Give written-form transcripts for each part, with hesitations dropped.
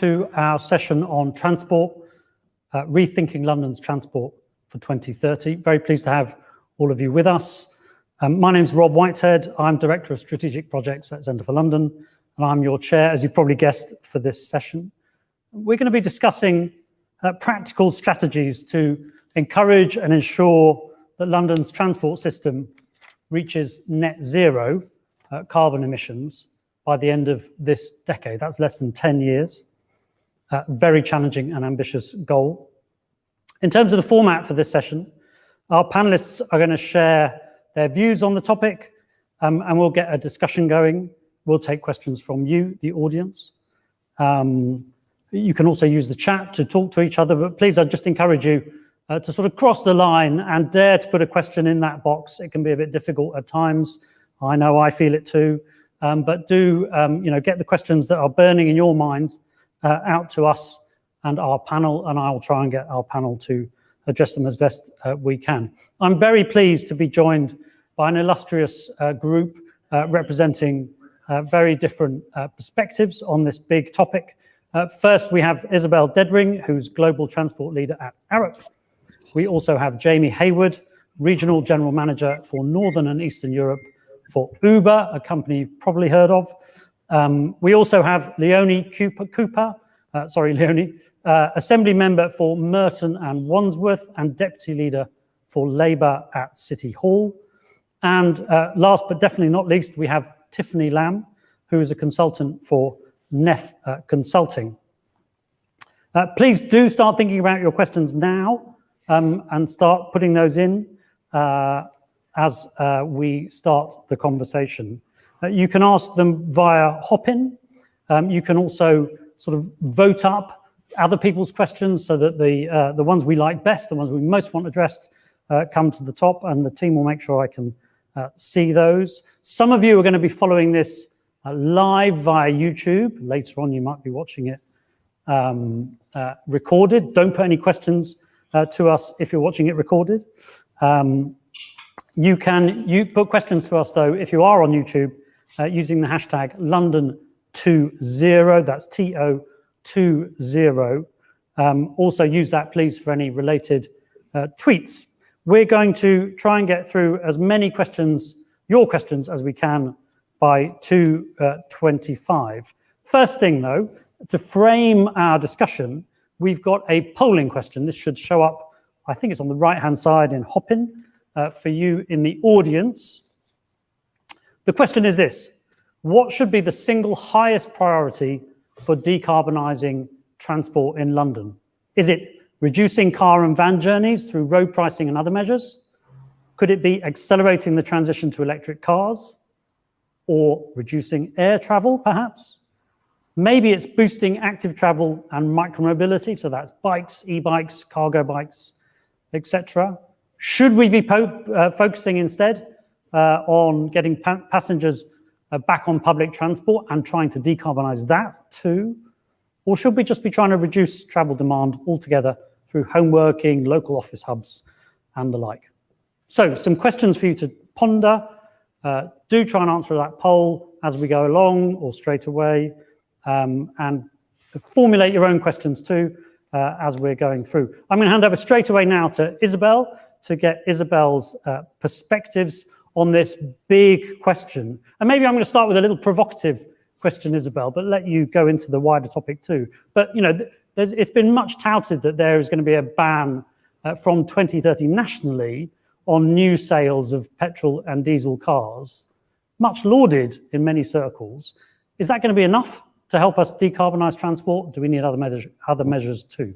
To our session on transport, Rethinking London's Transport for 2030. Very pleased to have all of you with us. My name's Rob Whitehead. I'm Director of Strategic Projects at Centre for London, and I'm your chair, as you probably guessed, for this session. We're going to be discussing practical strategies to encourage and ensure that London's transport system reaches net zero carbon emissions by the end of this decade. That's less than 10 years. Very challenging and ambitious goal. In terms of the format for this session, our panelists are going to share their views on the topic, and we'll get a discussion going. We'll take questions from you, the audience. You can also use the chat to talk to each other, but please, I'd just encourage you to sort of cross the line and dare to put a question in that box. It can be a bit difficult at times. I know I feel it too, but do get the questions that are burning in your minds out to us and our panel, and I'll try and get our panel to address them as best we can. I'm very pleased to be joined by an illustrious group representing very different perspectives on this big topic. First, we have Isabel Dedring, who's Global Transport Leader at Arup. We also have Jamie Heywood, Regional General Manager for Northern and Eastern Europe for Uber, a company you've probably heard of. We also have Leonie, Assembly Member for Merton and Wandsworth and Deputy Leader for Labour at City Hall. And last but definitely not least, we have Tiffany Lamb, who is a consultant for NEF Consulting. Please do start thinking about your questions now and start putting those in as we start the conversation. You can ask them via Hopin. You can also sort of vote up other people's questions so that the ones we like best, the ones we most want addressed, come to the top, and the team will make sure I can see those. Some of you are going to be following this live via YouTube. Later on, you might be watching it recorded. Don't put any questions to us if you're watching it recorded. You put questions to us, though, if you are on YouTube, using the hashtag London20, that's TO20. Also use that, please, for any related tweets. We're going to try and get through as many questions, your questions, as we can by 2:25. First thing, though, to frame our discussion, we've got a polling question. This should show up, I think it's on the right-hand side in Hopin, for you in the audience. The question is this: what should be the single highest priority for decarbonising transport in London? Is it reducing car and van journeys through road pricing and other measures? Could it be accelerating the transition to electric cars? Or reducing air travel, perhaps? Maybe it's boosting active travel and micromobility, so that's bikes, e-bikes, cargo bikes, etc. Should we be focusing instead on getting passengers back on public transport and trying to decarbonise that too? Or should we just be trying to reduce travel demand altogether through home working, local office hubs, and the like? So, some questions for you to ponder. Do try and answer that poll as we go along or straight away, and formulate your own questions too as we're going through. I'm going to hand over straight away now to Isabel to get Isabel's perspectives on this big question. And maybe I'm going to start with a little provocative question, Isabel, but let you go into the wider topic too. But, it's been much touted that there is going to be a ban from 2030 nationally on new sales of petrol and diesel cars, much lauded in many circles. Is that going to be enough to help us decarbonise transport? Do we need other measures too?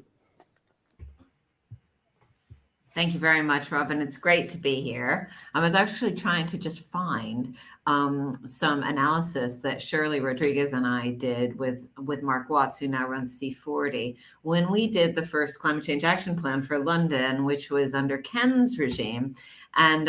Thank you very much, Robin. It's great to be here. I was actually trying to just find some analysis that Shirley Rodriguez and I did with Mark Watts, who now runs C40, when we did the first climate change action plan for London, which was under Ken's regime. And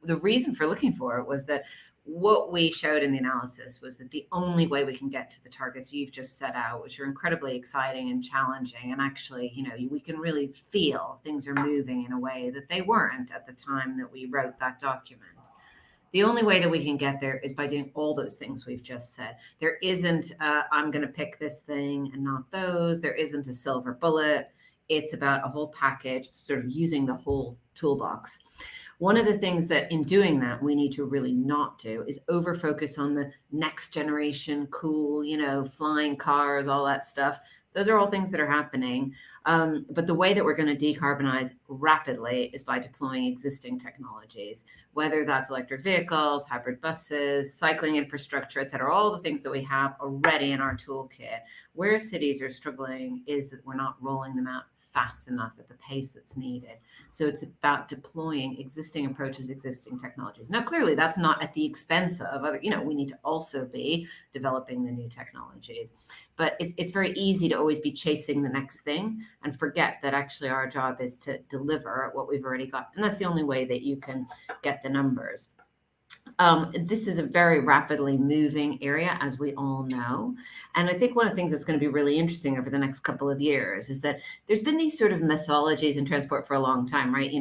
the reason for looking for it was that what we showed in the analysis was that the only way we can get to the targets you've just set out, which are incredibly exciting and challenging, and actually, we can really feel things are moving in a way that they weren't at the time that we wrote that document. The only way that we can get there is by doing all those things we've just said. There isn't, I'm going to pick this thing and not those. There isn't a silver bullet. It's about a whole package, sort of using the whole toolbox. One of the things that in doing that, we need to really not do is over focus on the next generation, cool, flying cars, all that stuff. Those are all things that are happening. But the way that we're going to decarbonize rapidly is by deploying existing technologies, whether that's electric vehicles, hybrid buses, cycling infrastructure, et cetera, all the things that we have already in our toolkit. Where cities are struggling is that we're not rolling them out fast enough at the pace that's needed. So it's about deploying existing approaches, existing technologies. Now, clearly, that's not at the expense of other, we need to also be developing the new technologies. But it's very easy to always be chasing the next thing and forget that actually our job is to deliver what we've already got. And that's the only way that you can get the numbers. This is a very rapidly moving area, as we all know. And I think one of the things that's going to be really interesting over the next couple of years is that there's been these sort of mythologies in transport for a long time, right?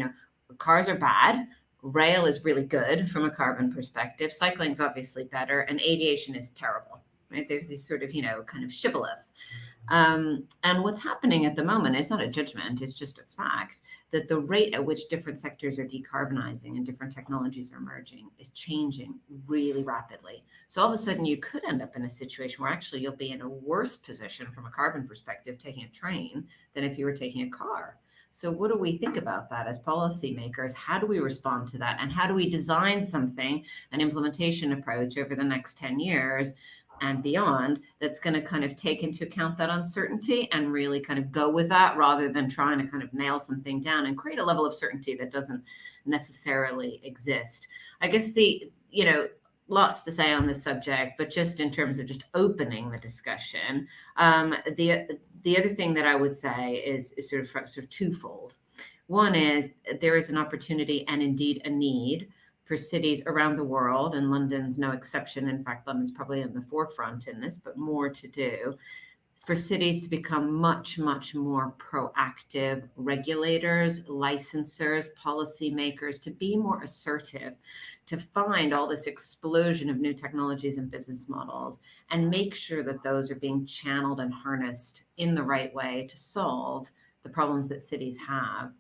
Cars are bad. Rail is really good from a carbon perspective. Cycling's obviously better. And aviation is terrible, right? There's these sort of, kind of shibboleths. And what's happening at the moment is not a judgment, it's just a fact that the rate at which different sectors are decarbonizing and different technologies are emerging is changing really rapidly. So all of a sudden you could end up in a situation where actually you'll be in a worse position from a carbon perspective taking a train than if you were taking a car. So what do we think about that as policymakers? How do we respond to that? And how do we design something, an implementation approach over the next 10 years and beyond that's going to kind of take into account that uncertainty and really kind of go with that rather than trying to kind of nail something down and create a level of certainty that doesn't necessarily exist. I guess lots to say on this subject, but just in terms of just opening the discussion, the other thing that I would say is sort of twofold. One is there is an opportunity and indeed a need for cities around the world, and London's no exception. In fact, London's probably in the forefront in this, but more to do, for cities to become much, much more proactive regulators, licensors, policymakers, to be more assertive, to find all this explosion of new technologies and business models and make sure that those are being channeled and harnessed in the right way to solve the problems that cities have.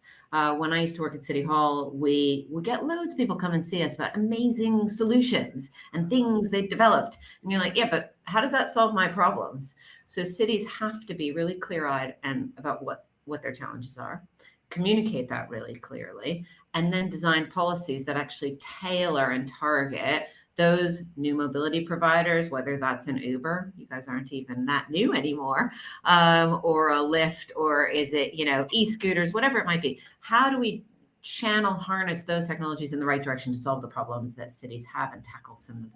When I used to work at City Hall, we would get loads of people come and see us about amazing solutions and things they've developed. And you're like, yeah, but how does that solve my problems? So cities have to be really clear-eyed and about what their challenges are, communicate that really clearly, and then design policies that actually tailor and target those new mobility providers, whether that's an Uber, you guys aren't even that new anymore, or a Lyft, or is it, e-scooters, whatever it might be. How do we harness those technologies in the right direction to solve the problems that cities have and tackle some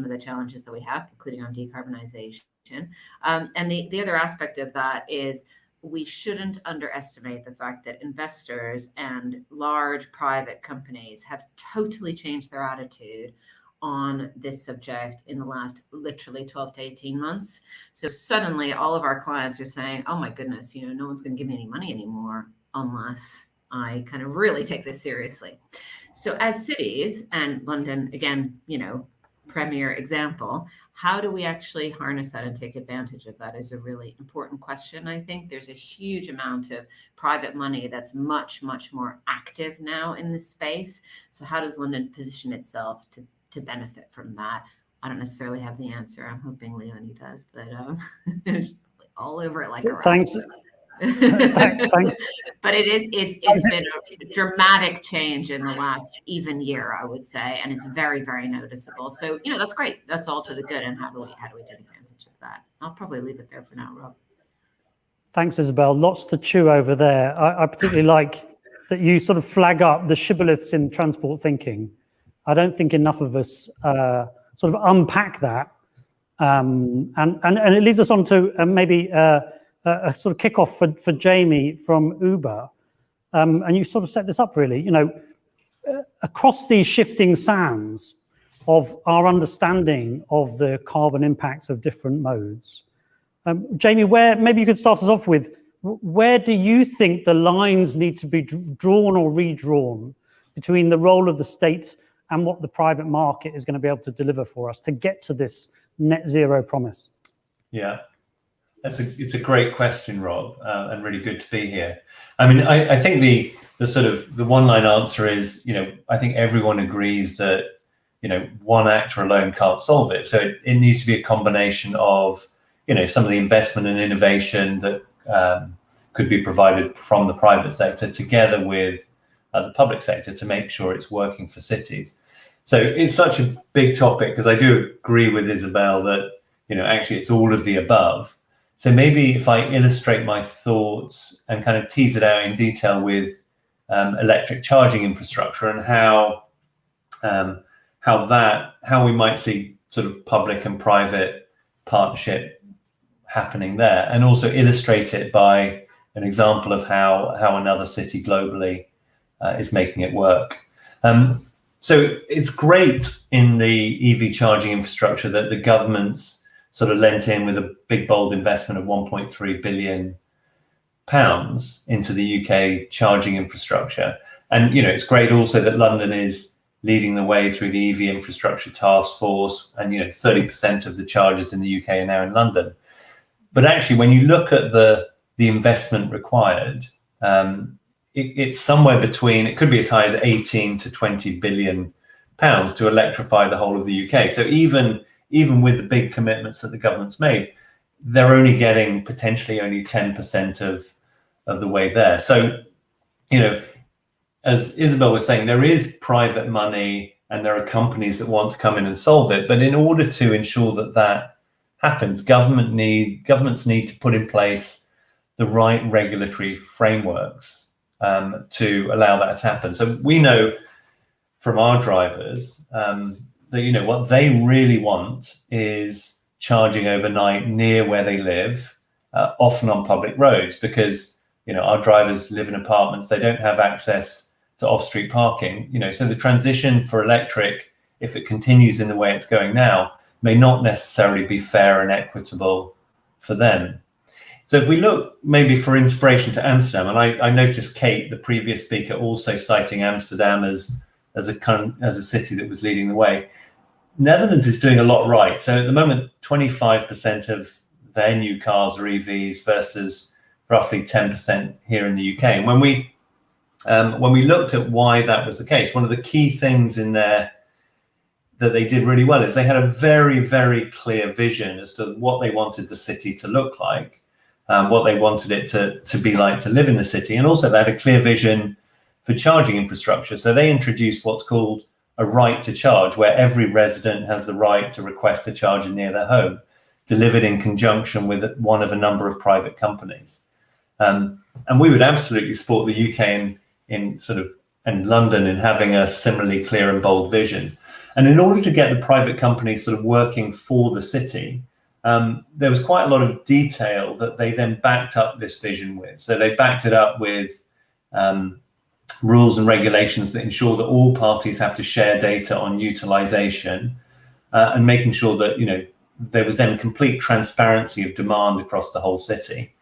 of the challenges that we have, including on decarbonization? And the other aspect of that is we shouldn't underestimate the fact that investors and large private companies have totally changed their attitude on this subject in the last literally 12 to 18 months. So suddenly all of our clients are saying, oh my goodness, no one's going to give me any money anymore unless I kind of really take this seriously. So as cities, and London, again, premier example, how do we actually harness that and take advantage of that is a really important question. I think there's a huge amount of private money that's much, much more active now in this space. So how does London position itself to benefit from that? I don't necessarily have the answer. I'm hoping Leonie does, but all over it like a rock. Thanks. Thanks. But it's been a dramatic change in the last even year, I would say, and it's very, very noticeable. So that's great. That's all to the good. And how do we take advantage of that? I'll probably leave it there for now, Rob. Thanks, Isabel. Lots to chew over there. I particularly like that you sort of flag up the shibboleths in transport thinking. I don't think enough of us sort of unpack that, and it leads us on to maybe. A sort of kickoff for Jamie from Uber, and you sort of set this up really, across these shifting sands of our understanding of the carbon impacts of different modes. Jamie, maybe you could start us off with, where do you think the lines need to be drawn or redrawn between the role of the state and what the private market is going to be able to deliver for us to get to this net zero promise? Yeah, it's a great question, Rob, and really good to be here. I mean, I think the sort of the one-line answer is, I think everyone agrees that, one actor alone can't solve it. So it needs to be a combination of, some of the investment and innovation that could be provided from the private sector together with the public sector to make sure it's working for cities. So it's such a big topic, because I do agree with Isabel that, actually it's all of the above. So maybe if I illustrate my thoughts and kind of tease it out in detail with electric charging infrastructure and how we might see sort of public and private partnership happening there, and also illustrate it by an example of how another city globally is making it work. So it's great in the EV charging infrastructure that the government's sort of lent in with a big, bold investment of £1.3 billion into the UK charging infrastructure. And, it's great also that London is leading the way through the EV infrastructure task force, and, 30% of the chargers in the UK are now in London. But actually, when you look at the investment required, it's somewhere between, it could be as high as 18 to 20 billion pounds to electrify the whole of the UK. So even with the big commitments that the government's made, they're only getting potentially only 10% of the way there. So, as Isabel was saying, there is private money and there are companies that want to come in and solve it. But in order to ensure that happens, governments need to put in place the right regulatory frameworks to allow that to happen. So we know from our drivers that, what they really want is charging overnight near where they live, often on public roads, because, our drivers live in apartments. They don't have access to off-street parking, so the transition for electric, if it continues in the way it's going now, may not necessarily be fair and equitable for them. So if we look maybe for inspiration to Amsterdam, and I noticed Kate, the previous speaker, also citing Amsterdam as a city that was leading the way. Netherlands is doing a lot right. So at the moment, 25% of their new cars are EVs versus roughly 10% here in the UK. And when we looked at why that was the case, one of the key things in there that they did really well is they had a very, very clear vision as to what they wanted the city to look like, what they wanted it to be like to live in the city. And also they had a clear vision for charging infrastructure. So they introduced what's called a right to charge, where every resident has the right to request a charger near their home, delivered in conjunction with one of a number of private companies. And we would absolutely support the UK in London in having a similarly clear and bold vision. And in order to get the private companies sort of working for the city, there was quite a lot of detail that they then backed up this vision with. So they backed it up with rules and regulations that ensure that all parties have to share data on utilization, and making sure that there was then complete transparency of demand across the whole city.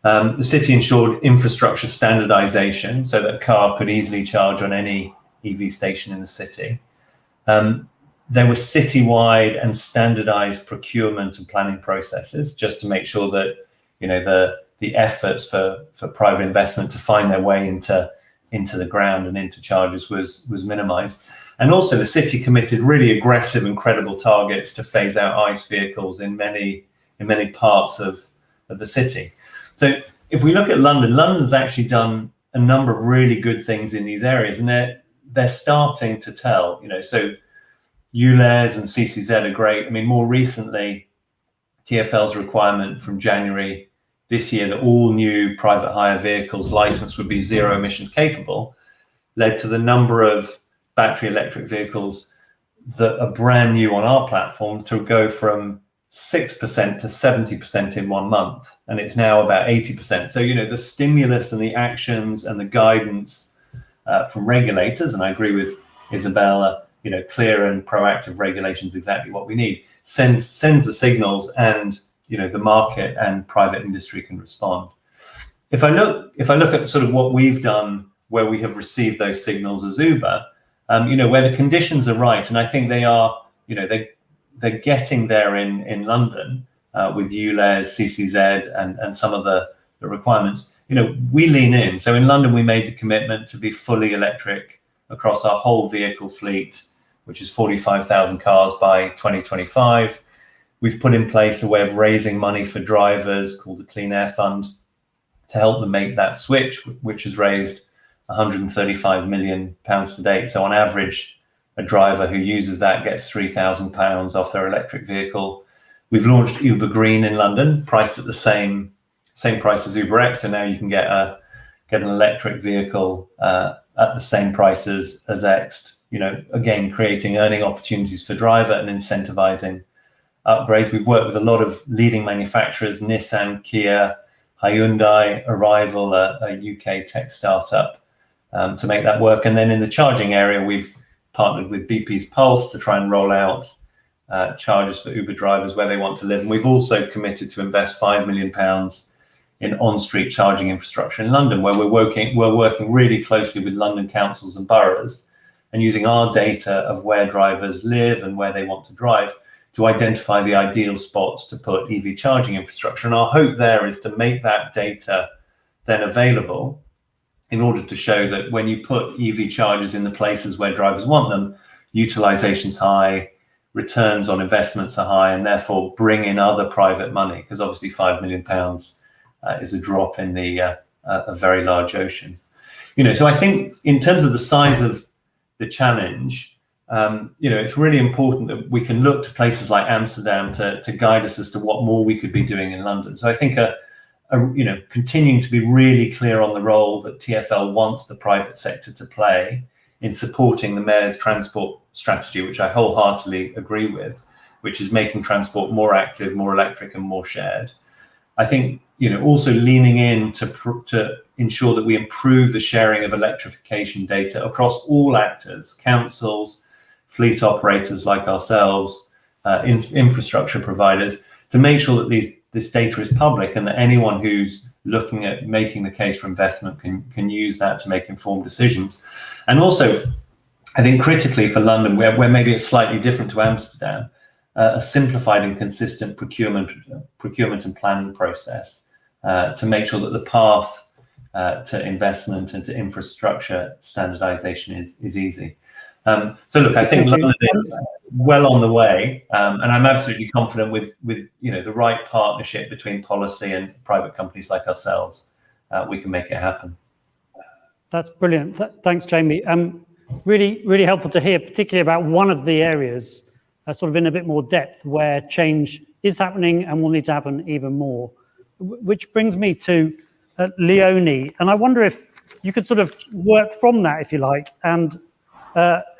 The city ensured infrastructure standardization so that a car could easily charge on any EV station in the city. There were citywide and standardized procurement and planning processes just to make sure that the efforts for private investment to find their way into the ground and into charges was minimized. And also the city committed really aggressive and credible targets to phase out ICE vehicles in many parts of the city. So if we look at London's actually done a number of really good things in these areas, and they're starting to tell, so ULEZ and CCZ are great. I mean, more recently, TfL's requirement from January this year that all new private hire vehicles licensed would be zero emissions capable led to the number of battery electric vehicles that are brand new on our platform to go from 6% to 70% in 1 month. And it's now about 80%. So, the stimulus and the actions and the guidance from regulators, and I agree with Isabella, clear and proactive regulations, exactly what we need, sends the signals, and the market and private industry can respond. If I look at sort of what we've done where we have received those signals as Uber, where the conditions are right, and I think they are, they're getting there in London with ULEZ, CCZ, and some of the requirements. We lean in. So in London, we made the commitment to be fully electric across our whole vehicle fleet, which is 45,000 cars by 2025. We've put in place a way of raising money for drivers called the Clean Air Fund to help them make that switch, which has raised £135 million to date. So on average, a driver who uses that gets £3,000 off their electric vehicle. We've launched Uber Green in London, priced at the same price as Uber X. So now you can get an electric vehicle at the same price as X, again, creating earning opportunities for driver and incentivizing upgrades. We've worked with a lot of leading manufacturers, Nissan, Kia, Hyundai, Arrival, a UK tech startup, to make that work. And then in the charging area, we've partnered with BP's Pulse to try and roll out charges for Uber drivers where they want to live. And we've also committed to invest £5 million in on-street charging infrastructure in London, where we're working really closely with London councils and boroughs and using our data of where drivers live and where they want to drive to identify the ideal spots to put EV charging infrastructure. And our hope there is to make that data then available in order to show that when you put EV chargers in the places where drivers want them, utilization's high, returns on investments are high, and therefore bring in other private money, because obviously £5 million is a drop in a very large ocean. So I think in terms of the size of the challenge, it's really important that we can look to places like Amsterdam to guide us as to what more we could be doing in London. So I think continuing to be really clear on the role that TfL wants the private sector to play in supporting the mayor's transport strategy, which I wholeheartedly agree with, which is making transport more active, more electric, and more shared. I think also leaning in to ensure that we improve the sharing of electrification data across all actors, councils, fleet operators like ourselves, infrastructure providers, to make sure that this data is public and that anyone who's looking at making the case for investment can use that to make informed decisions. And also, I think critically for London, where maybe it's slightly different to Amsterdam, a simplified and consistent procurement and planning process to make sure that the path to investment and to infrastructure standardization is easy. So look, I think London is well on the way, and I'm absolutely confident with the right partnership between policy and private companies like ourselves, we can make it happen. That's brilliant. Thanks, Jamie. Really, really helpful to hear, particularly about one of the areas, sort of in a bit more depth, where change is happening and will need to happen even more. Which brings me to Leonie, and I wonder if you could sort of work from that, if you like, and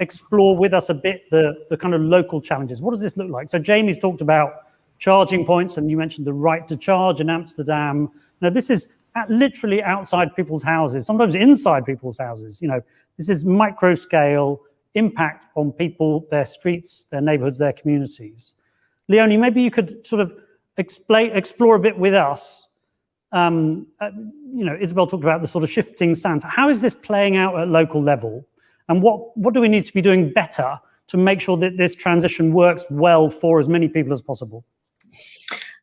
explore with us a bit the kind of local challenges. What does this look like? So Jamie's talked about charging points, and you mentioned the right to charge in Amsterdam. Now, this is literally outside people's houses, sometimes inside people's houses. This is micro scale impact on people, their streets, their neighborhoods, their communities. Leonie, maybe you could sort of explore a bit with us. Isabel talked about the sort of shifting sands. How is this playing out at local level? And what do we need to be doing better to make sure that this transition works well for as many people as possible?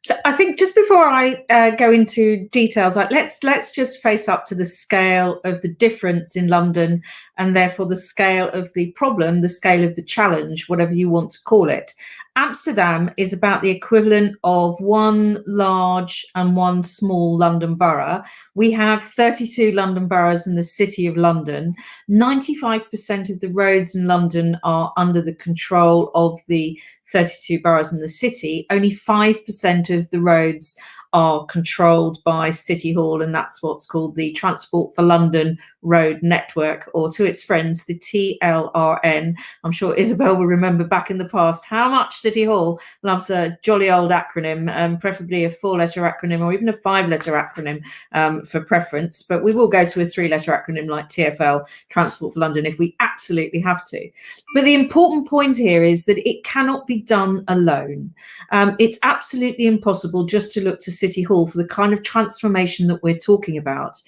So I think just before I go into details, let's just face up to the scale of the difference in London, and therefore the scale of the problem, the scale of the challenge, whatever you want to call it. Amsterdam is about the equivalent of one large and one small London borough. We have 32 London boroughs in the City of London. 95% of the roads in London are under the control of the 32 boroughs in the city. Only 5% of the roads are controlled by City Hall, and that's what's called the Transport for London Road Network, or to its friends, the TLRN. I'm sure Isabel will remember back in the past how much City Hall loves a jolly old acronym, preferably a 4-letter acronym or even a 5-letter acronym for preference. But we will go to a 3-letter acronym like TfL, Transport for London, if we absolutely have to. But the important point here is that it cannot be done alone. It's absolutely impossible just to look to City Hall for the kind of transformation that we're talking about.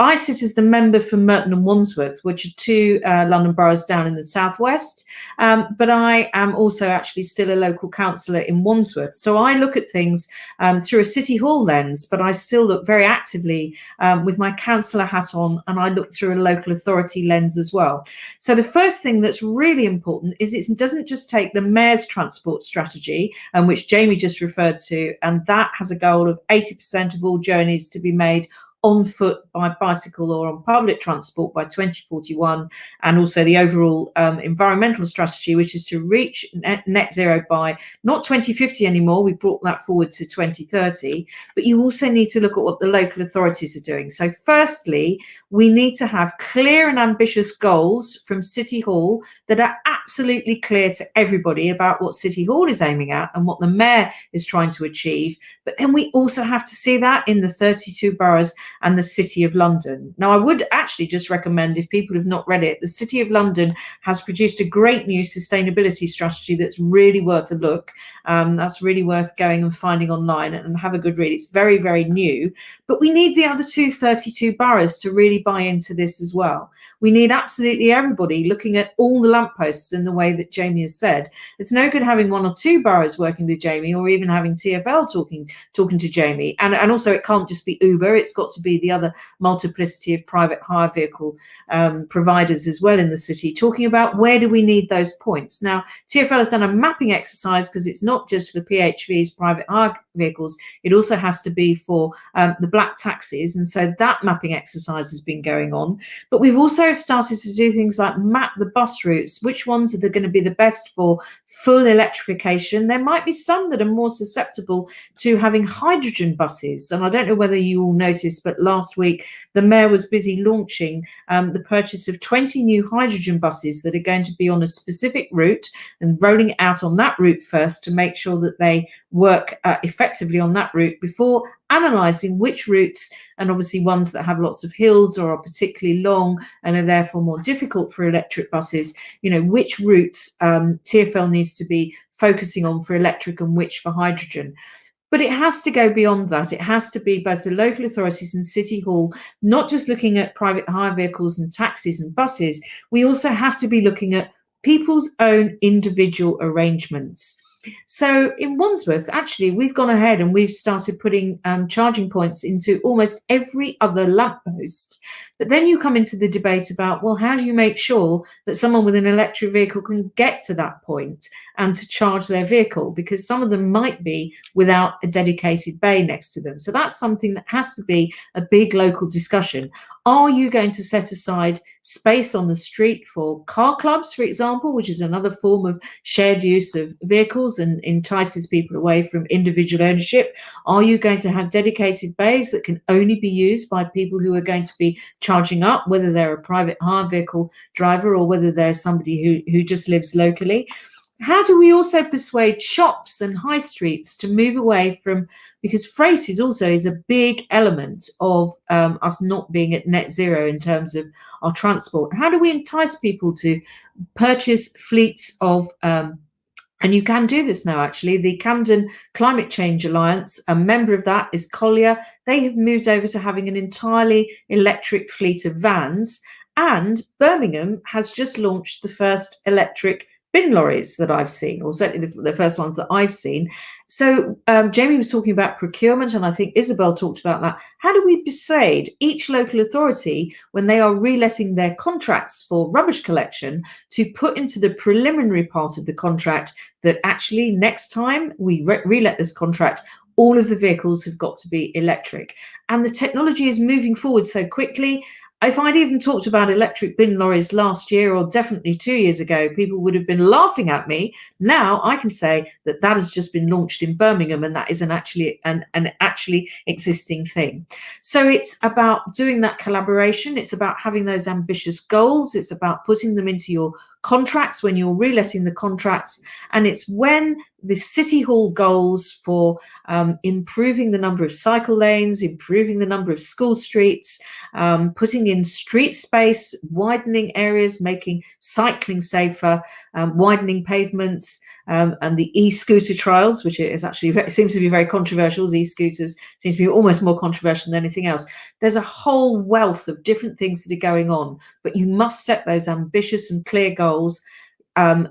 I sit as the member for Merton and Wandsworth, which are two London boroughs down in the southwest, but I am also actually still a local councillor in Wandsworth. So I look at things through a City Hall lens, but I still look very actively with my councillor hat on, and I look through a local authority lens as well. So the first thing that's really important is it doesn't just take the mayor's transport strategy, which Jamie just referred to, and that has a goal of 80% of all journeys to be made on foot, by bicycle or on public transport by 2041, and also the overall environmental strategy, which is to reach net zero by not 2050 anymore, we brought that forward to 2030, but you also need to look at what the local authorities are doing. So firstly, we need to have clear and ambitious goals from City Hall that are absolutely clear to everybody about what City Hall is aiming at and what the mayor is trying to achieve. But then we also have to see that in the 32 boroughs and the City of London. Now, I would actually just recommend, if people have not read it, the City of London has produced a great new sustainability strategy that's really worth a look. That's really worth going and finding online and have a good read. It's very, very new, but we need the other 32 boroughs to really buy into this as well. We need absolutely everybody looking at all the lampposts in the way that Jamie has said. It's no good having one or two boroughs working with Jamie, or even having TfL talking to Jamie. And also it can't just be Uber, it's got to be the other multiplicity of private hire vehicle providers as well in the city, talking about where do we need those points. Now, TfL has done a mapping exercise, because it's not just for PHVs, private hire vehicles, it also has to be for the black taxis, and so that mapping exercise has been going on. But we've also started to do things like map the bus routes, which ones are going to be the best for full electrification. There might be some that are more susceptible to having hydrogen buses, and I don't know whether you all noticed, but last week the mayor was busy launching the purchase of 20 new hydrogen buses that are going to be on a specific route, and rolling it out on that route first to make sure that they work effectively on that route before analysing which routes, and obviously ones that have lots of hills or are particularly long and are therefore more difficult for electric buses, which routes TfL needs to be focusing on for electric and which for hydrogen. But it has to go beyond that. It has to be both the local authorities and City Hall, not just looking at private hire vehicles and taxis and buses. We also have to be looking at people's own individual arrangements. So in Wandsworth, actually, we've gone ahead and we've started putting charging points into almost every other lamppost. But then you come into the debate about, well, how do you make sure that someone with an electric vehicle can get to that point and to charge their vehicle? Because some of them might be without a dedicated bay next to them. So that's something that has to be a big local discussion. Are you going to set aside space on the street for car clubs, for example, which is another form of shared use of vehicles and entices people away from individual ownership? Are you going to have dedicated bays that can only be used by people who are going to be charging up, whether they're a private hire vehicle driver or whether they're somebody who just lives locally? How do we also persuade shops and high streets to move away from, because freight is a big element of us not being at net zero in terms of our transport. How do we entice people to purchase fleets of, and you can do this now, actually, the Camden Climate Change Alliance, a member of that is Collier. They have moved over to having an entirely electric fleet of vans, and Birmingham has just launched the first electric bin lorries that I've seen, or certainly the first ones that I've seen. So Jamie was talking about procurement, and I think Isabel talked about that. How do we persuade each local authority, when they are reletting their contracts for rubbish collection, to put into the preliminary part of the contract that actually next time we relet this contract, all of the vehicles have got to be electric? And the technology is moving forward so quickly. If I'd even talked about electric bin lorries last year, or definitely 2 years ago, people would have been laughing at me. Now I can say that that has just been launched in Birmingham, and that is an actually existing thing. So it's about doing that collaboration. It's about having those ambitious goals. It's about putting them into your contracts when you're reletting the contracts. And it's when the City Hall goals for improving the number of cycle lanes, improving the number of school streets, putting in street space, widening areas, making cycling safer, widening pavements, and the e-scooter trials, which is actually seems to be very controversial. E-scooters seems to be almost more controversial than anything else. There's a whole wealth of different things that are going on, but you must set those ambitious and clear goals.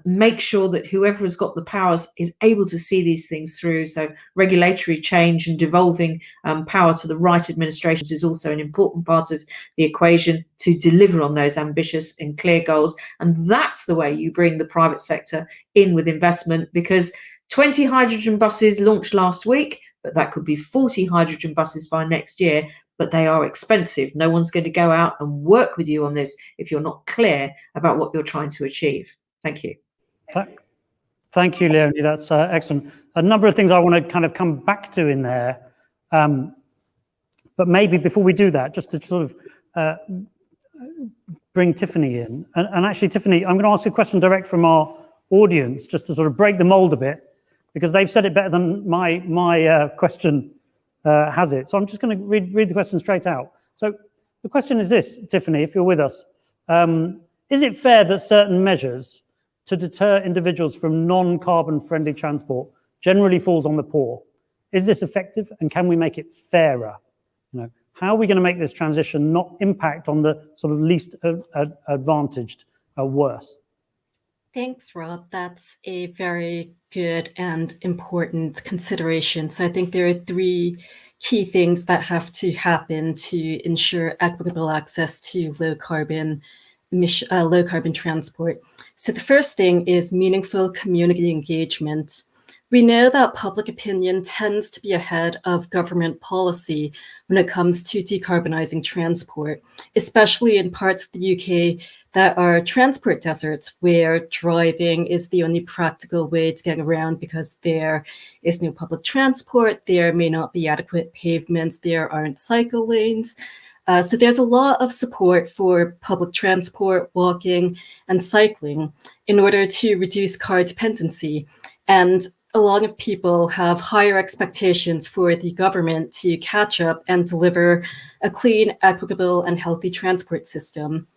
Make sure that whoever has got the powers is able to see these things through. So regulatory change and devolving power to the right administrations is also an important part of the equation to deliver on those ambitious and clear goals. And that's the way you bring the private sector in with investment, because 20 hydrogen buses launched last week, but that could be 40 hydrogen buses by next year. But they are expensive. No one's going to go out and work with you on this if you're not clear about what you're trying to achieve. Thank you. Thank you, Leonie. That's excellent. A number of things I want to kind of come back to in there. But maybe before we do that, just to sort of bring Tiffany in. And actually, Tiffany, I'm going to ask you a question direct from our audience, just to sort of break the mold a bit, because they've said it better than my question has it. So I'm just going to read the question straight out. So the question is this, Tiffany, if you're with us. Is it fair that certain measures to deter individuals from non-carbon friendly transport generally falls on the poor? Is this effective, and can we make it fairer? How are we going to make this transition not impact on the sort of least advantaged worse? Thanks, Rob. That's a very good and important consideration. So I think there are three key things that have to happen to ensure equitable access to low carbon transport. So the first thing is meaningful community engagement. We know that public opinion tends to be ahead of government policy when it comes to decarbonizing transport, especially in parts of the UK that are transport deserts, where driving is the only practical way to get around because there is no public transport, there may not be adequate pavements, there aren't cycle lanes. So there's a lot of support for public transport, walking, and cycling in order to reduce car dependency. And a lot of people have higher expectations for the government to catch up and deliver a clean, equitable, and healthy transport system.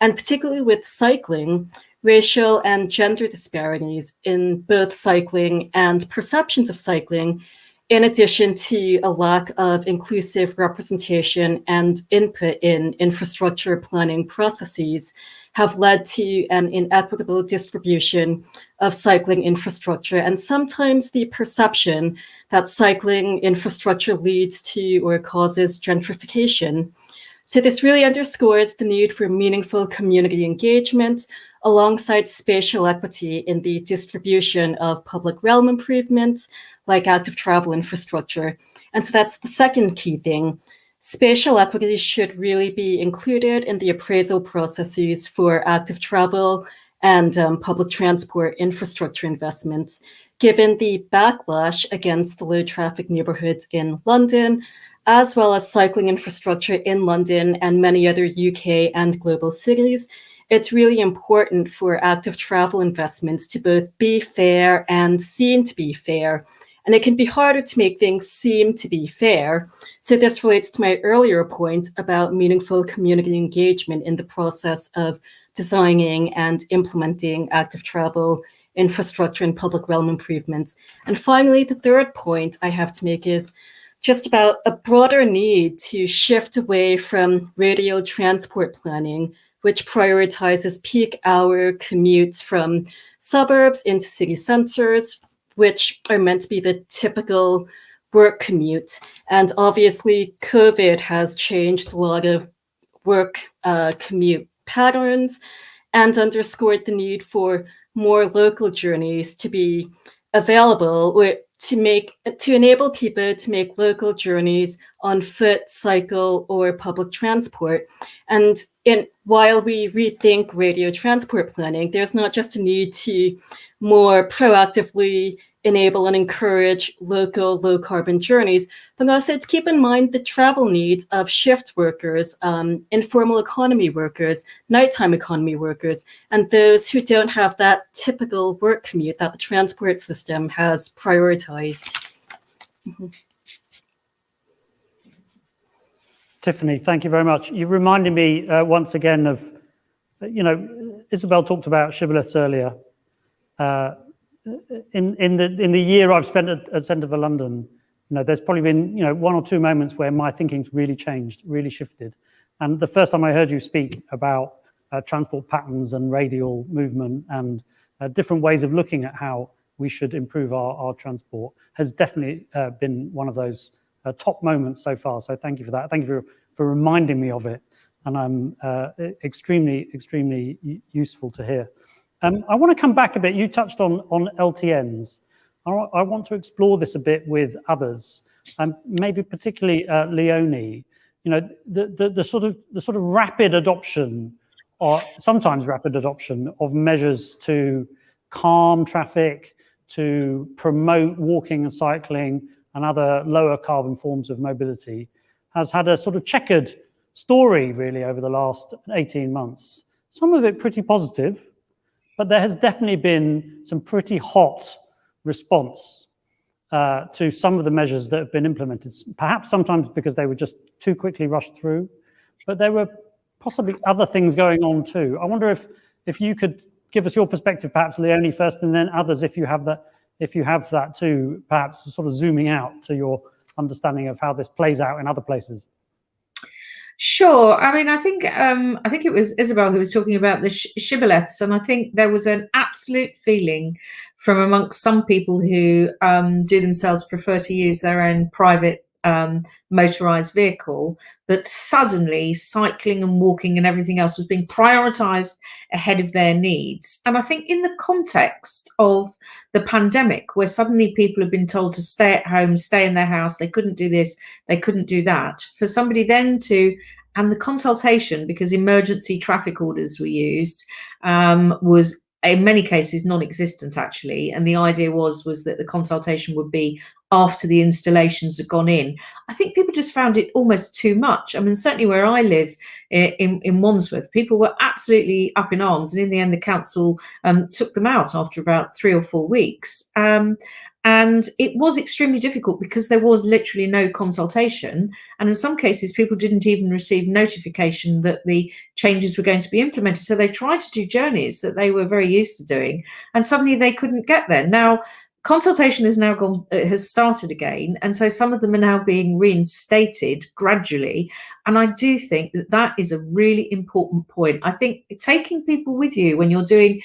And particularly with cycling, racial and gender disparities in both cycling and perceptions of cycling, in addition to a lack of inclusive representation and input in infrastructure planning processes, have led to an inequitable distribution of cycling infrastructure, and sometimes the perception that cycling infrastructure leads to or causes gentrification. So this really underscores the need for meaningful community engagement alongside spatial equity in the distribution of public realm improvements like active travel infrastructure. And so that's the second key thing. Spatial equity should really be included in the appraisal processes for active travel and public transport infrastructure investments, given the backlash against the low traffic neighborhoods in London, as well as cycling infrastructure in London and many other UK and global cities. It's really important for active travel investments to both be fair and seem to be fair. And it can be harder to make things seem to be fair. So this relates to my earlier point about meaningful community engagement in the process of designing and implementing active travel infrastructure and public realm improvements. And finally, the third point I have to make is just about a broader need to shift away from radial transport planning, which prioritizes peak hour commutes from suburbs into city centers, which are meant to be the typical work commute. And obviously, COVID has changed a lot of work commute patterns and underscored the need for more local journeys to be available, or to enable people to make local journeys on foot, cycle, or public transport. And while we rethink radio transport planning, there's not just a need to more proactively enable and encourage local low carbon journeys, but also to keep in mind the travel needs of shift workers, informal economy workers, nighttime economy workers, and those who don't have that typical work commute that the transport system has prioritized. Tiffany, thank you very much. You reminded me once again of, Isabel talked about shibboleths earlier. in the year I've spent at Centre for London, there's probably been one or two moments where my thinking's really changed, really shifted. And the first time I heard you speak about transport patterns and radial movement and different ways of looking at how we should improve our transport has definitely been one of those top moments so far. So thank you for that. Thank you for reminding me of it. And I'm extremely, extremely useful to hear. I want to come back a bit. You touched on LTNs. I want to explore this a bit with others, and maybe particularly Leonie. The sort of rapid adoption, or sometimes rapid adoption, of measures to calm traffic, to promote walking and cycling and other lower carbon forms of mobility has had a sort of checkered story really over the last 18 months. Some of it pretty positive, but there has definitely been some pretty hot response to some of the measures that have been implemented, perhaps sometimes because they were just too quickly rushed through, but there were possibly other things going on too. I wonder if you could give us your perspective, perhaps Leonie first, and then others if you have that too, perhaps sort of zooming out to your understanding of how this plays out in other places. Sure. I mean, I think it was Isabel who was talking about the shibboleths, and I think there was an absolute feeling from amongst some people who do themselves prefer to use their own private motorized vehicle, that suddenly cycling and walking and everything else was being prioritized ahead of their needs. And I think in the context of the pandemic, where suddenly people have been told to stay at home, stay in their house, they couldn't do this, they couldn't do that, for somebody then to, and the consultation, because emergency traffic orders were used, was in many cases non-existent actually, and the idea was that the consultation would be after the installations had gone in. I think people just found it almost too much. I mean, certainly where I live in Wandsworth, people were absolutely up in arms, and in the end the council took them out after about 3 or 4 weeks. And it was extremely difficult because there was literally no consultation. And in some cases, people didn't even receive notification that the changes were going to be implemented. So they tried to do journeys that they were very used to doing, and suddenly they couldn't get there. Now, consultation has started again. And so some of them are now being reinstated gradually. And I do think that is a really important point. I think taking people with you when you're doing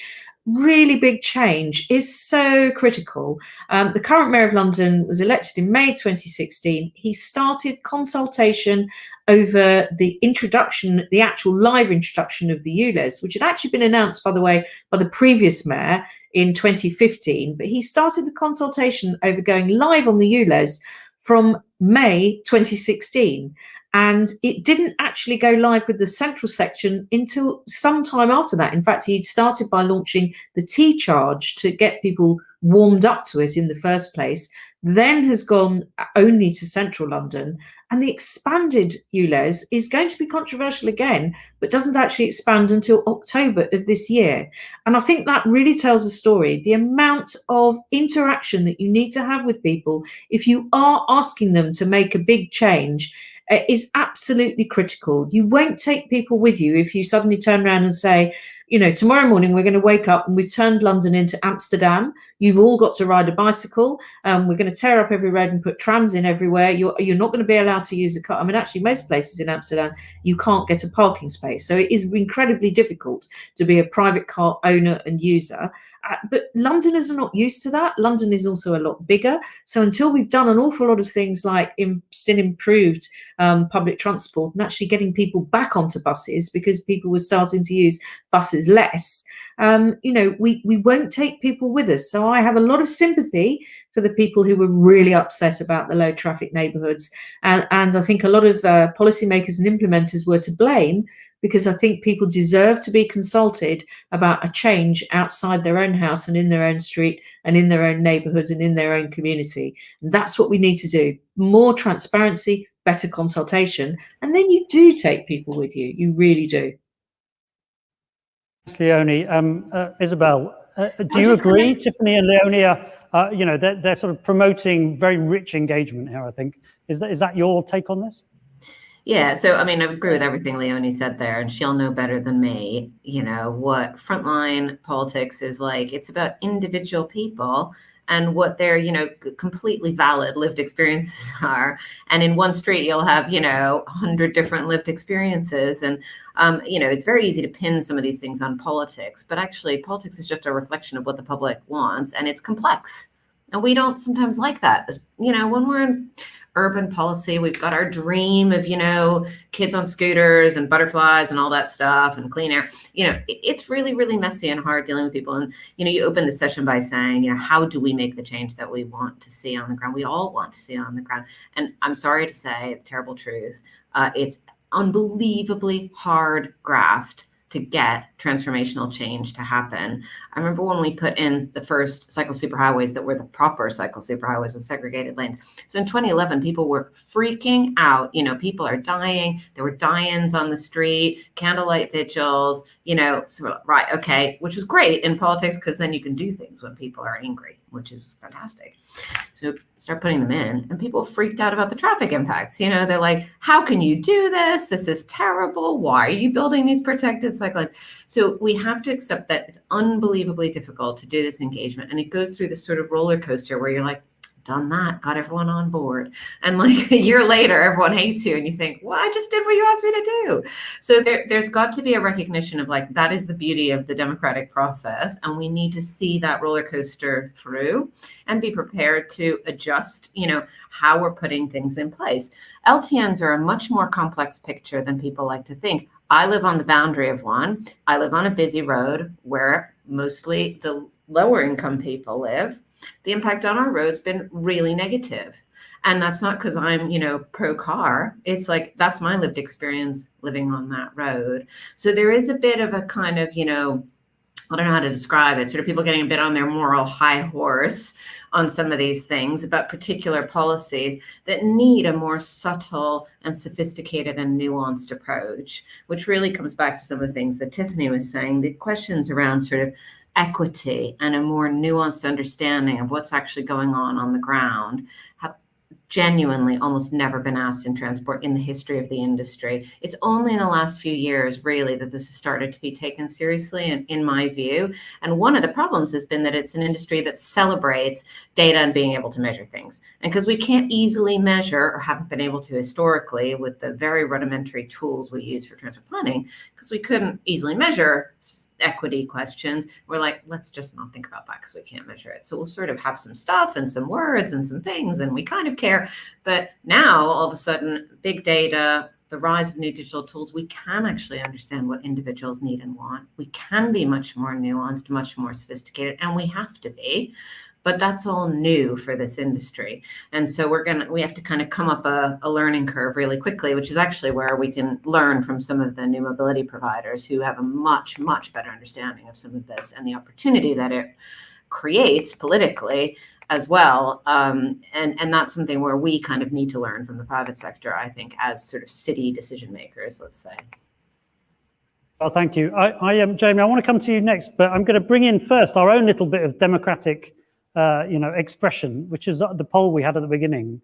really big change is so critical. The current Mayor of London was elected in May 2016. He started consultation over the introduction, the actual live introduction of the ULEZ, which had actually been announced, by the way, by the previous mayor in 2015. But he started the consultation over going live on the ULEZ from May 2016. And it didn't actually go live with the central section until some time after that. In fact, he'd started by launching the T-charge to get people warmed up to it in the first place, then has gone only to central London. And the expanded ULEZ is going to be controversial again, but doesn't actually expand until October of this year. And I think that really tells a story. The amount of interaction that you need to have with people if you are asking them to make a big change is absolutely critical. You won't take people with you if you suddenly turn around and say, tomorrow morning we're going to wake up and we've turned London into Amsterdam. You've all got to ride a bicycle. We're going to tear up every road and put trams in everywhere. You're not going to be allowed to use a car. I mean, actually, most places in Amsterdam, you can't get a parking space. So it is incredibly difficult to be a private car owner and user. But Londoners are not used to that. London is also a lot bigger. So until we've done an awful lot of things like still improved public transport and actually getting people back onto buses, because people were starting to use buses less, we won't take people with us. So I have a lot of sympathy for the people who were really upset about the low traffic neighbourhoods. And I think a lot of policymakers and implementers were to blame, because I think people deserve to be consulted about a change outside their own house and in their own street and in their own neighbourhood and in their own community. And that's what we need to do. More transparency, better consultation, and then you do take people with you. You really do. Leonie, Isabel, do you agree? Tiffany and Leonie are, they're sort of promoting very rich engagement here, I think. Is that your take on this? Yeah, so I mean, I agree with everything Leonie said there, and she'll know better than me, what frontline politics is like. It's about individual people and what their, completely valid lived experiences are. And in one street, you'll have, 100 different lived experiences. And, it's very easy to pin some of these things on politics, but actually politics is just a reflection of what the public wants, and it's complex. And we don't sometimes like that. When we're in urban policy, we've got our dream of, kids on scooters and butterflies and all that stuff and clean air. It's really, really messy and hard dealing with people. And, you open the session by saying, how do we make the change that we want to see on the ground? We all want to see on the ground. And I'm sorry to say the terrible truth. It's unbelievably hard graft to get transformational change to happen. I remember when we put in the first cycle superhighways that were the proper cycle superhighways with segregated lanes. So in 2011, people were freaking out. People are dying. There were die-ins on the street, candlelight vigils, so, right, okay, which is great in politics because then you can do things when people are angry, which is fantastic. So start putting them in, and people freaked out about the traffic impacts. They're like, how can you do this? This is terrible. Why are you building these protected cycle lanes? So we have to accept that it's unbelievably difficult to do this engagement. And it goes through this sort of roller coaster where you're like, done that, got everyone on board. And like a year later, everyone hates you and you think, well, I just did what you asked me to do. So there's got to be a recognition of like, that is the beauty of the democratic process. And we need to see that roller coaster through and be prepared to adjust, how we're putting things in place. LTNs are a much more complex picture than people like to think. I live on the boundary of one. I live on a busy road where mostly the lower income people live. The impact on our road's been really negative. And that's not because I'm, pro car. It's like, that's my lived experience living on that road. So there is a bit of a kind of, I don't know how to describe it, sort of people getting a bit on their moral high horse on some of these things about particular policies that need a more subtle and sophisticated and nuanced approach, which really comes back to some of the things that Tiffany was saying, the questions around sort of equity and a more nuanced understanding of what's actually going on the ground have genuinely almost never been asked in transport in the history of the industry. It's only in the last few years, really, that this has started to be taken seriously, in my view. And one of the problems has been that it's an industry that celebrates data and being able to measure things. And because we can't easily measure, or haven't been able to historically, with the very rudimentary tools we use for transport planning, because we couldn't easily measure equity questions, we're like, let's just not think about that because we can't measure it. So we'll sort of have some stuff and some words and some things, and we kind of care. But now, all of a sudden, big data, the rise of new digital tools, we can actually understand what individuals need and want. We can be much more nuanced, much more sophisticated, and we have to be. But that's all new for this industry. And so we have to kind of come up a learning curve really quickly, which is actually where we can learn from some of the new mobility providers who have a much, much better understanding of some of this and the opportunity that it creates politically as well. And that's something where we kind of need to learn from the private sector, I think, as sort of city decision makers, let's say. Well, thank you. Jamie, I want to come to you next, but I'm going to bring in first our own little bit of democratic expression, which is the poll we had at the beginning.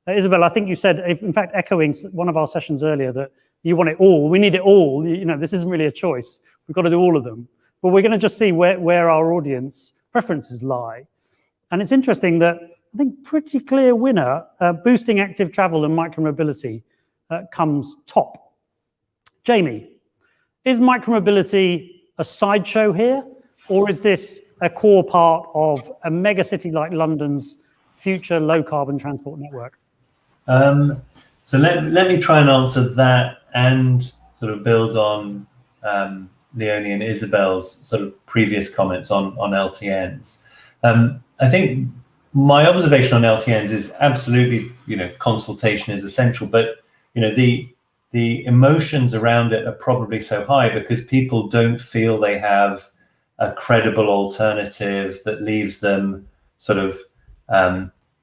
Isabel, I think you said, in fact, echoing one of our sessions earlier, that you want it all. We need it all. This isn't really a choice. We've got to do all of them. But we're going to just see where our audience preferences lie. And it's interesting that I think pretty clear winner, boosting active travel and micromobility comes top. Jamie, is micromobility a sideshow here, or is this a core part of a mega city like London's future low carbon transport network? So let me try and answer that and sort of build on Leonie and Isabel's sort of previous comments on LTNs. I think my observation on LTNs is absolutely, consultation is essential, but the emotions around it are probably so high because people don't feel they have a credible alternative that leaves them sort of